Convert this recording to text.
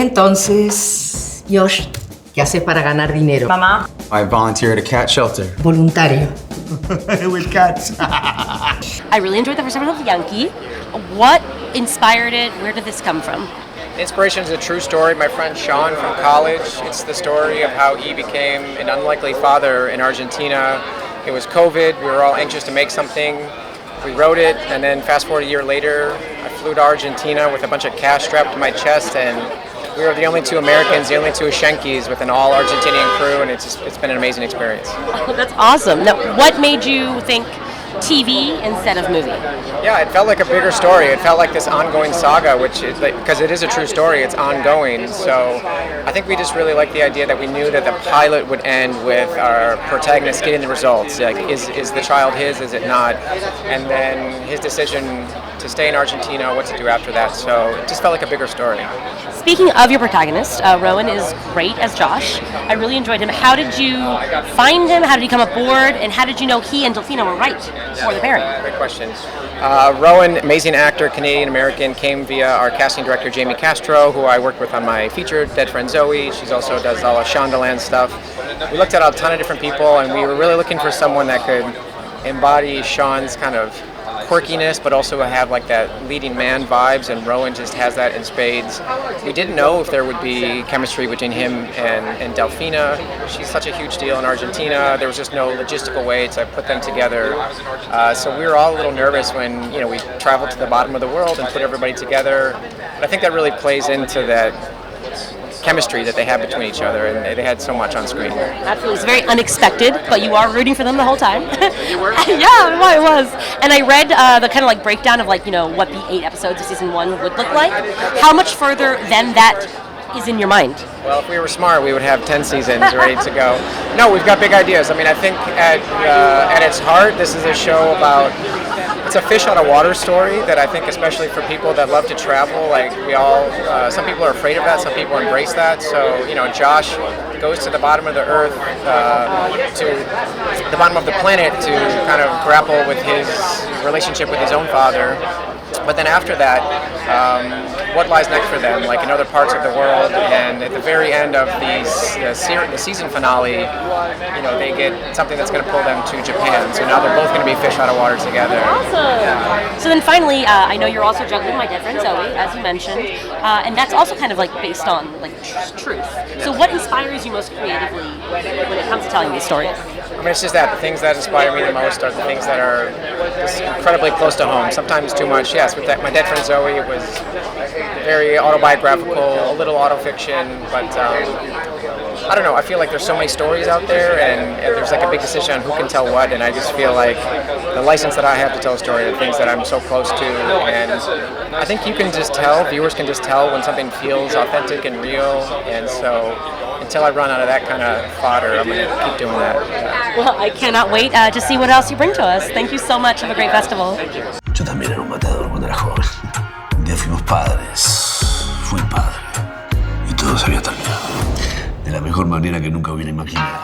Entonces, Josh, ¿qué haces para ganar dinero? Mamá. I volunteer at a cat shelter. Voluntario. With cats. I really enjoyed the first episode of Yanqui. What inspired it? Where did this come from? Inspiration is a true story. My friend Sean from college, it's the story of how he became an unlikely father in Argentina. It was COVID, we were all anxious to make something. We wrote it, and then fast forward a year later, I flew to Argentina with a bunch of cash strapped to my chest, and we were the only two Americans, the only two Yanquis with an all Argentinian crew, and it's been an amazing experience. Oh, that's awesome. Now, what made you think TV instead of movie? Yeah, it felt like a bigger story. It felt like this ongoing saga, which is because it is a true story, it's ongoing. So I think we just really liked the idea that we knew that the pilot would end with our protagonist getting the results. Like, is the child his, is it not? And then his decision to stay in Argentina, what to do after that. So it just felt like a bigger story. Speaking of your protagonist, Rowan is great as Josh. I really enjoyed him. How did you find him? How did he come aboard? And how did you know he and Delfina were right for the pairing? Great question. Rowan, amazing actor, Canadian-American, came via our casting director, Jamie Castro, who I worked with on my feature, Dead Friend Zoe. She also does all of Shondaland stuff. We looked at a ton of different people, and we were really looking for someone that could embody Sean's kind of quirkiness, but also have like that leading man vibes, and Rowan just has that in spades. We didn't know if there would be chemistry between him and Delfina. She's such a huge deal in Argentina. There was just no logistical way to put them together. So we were all a little nervous when we traveled to the bottom of the world and put everybody together. But I think that really plays into that chemistry that they have between each other, and they had so much on screen. Absolutely. It's very unexpected, but you are rooting for them the whole time. You were? Yeah, it was. And I read the kind of like breakdown of like, what the 8 episodes of season 1 would look like. How much further than that is in your mind? Well, if we were smart, we would have 10 seasons ready to go. No, we've got big ideas. I mean, I think at its heart, this is a show about, it's a fish out of water story that I think, especially for people that love to travel, like some people are afraid of that, some people embrace that. So, Josh goes to the bottom of the earth, to the bottom of the planet to kind of grapple with his relationship with his own father. But then after that, what lies next for them, like in other parts of the world, and at the very end of the season finale, they get something that's going to pull them to Japan. So now they're both going to be fish out of water together. Awesome. Yeah. So then finally, I know you're also juggling My Dead Friend Zoe, as you mentioned, and that's also kind of like based on like truth. So what inspires you most creatively when it comes to telling these stories? I mean, it's just that the things that inspire me the most are the things that are just incredibly close to home. Sometimes too much. Yes, with My Dead Friend Zoe, it was very autobiographical, a little autofiction, but I don't know. I feel like there's so many stories out there, and there's like a big decision on who can tell what, and I just feel like the license that I have to tell a story are the things that I'm so close to, and I think you can just tell, viewers can just tell when something feels authentic and real, and so until I run out of that kind of fodder, I'm going to keep doing that. Well, I cannot wait to see what else you bring to us. Thank you so much. Have a great festival. Thank you. Yo también era un matador cuando era joven. Un día fuimos padres. Fui padre. Y todo se había terminado. De la mejor manera que nunca hubiera imaginado.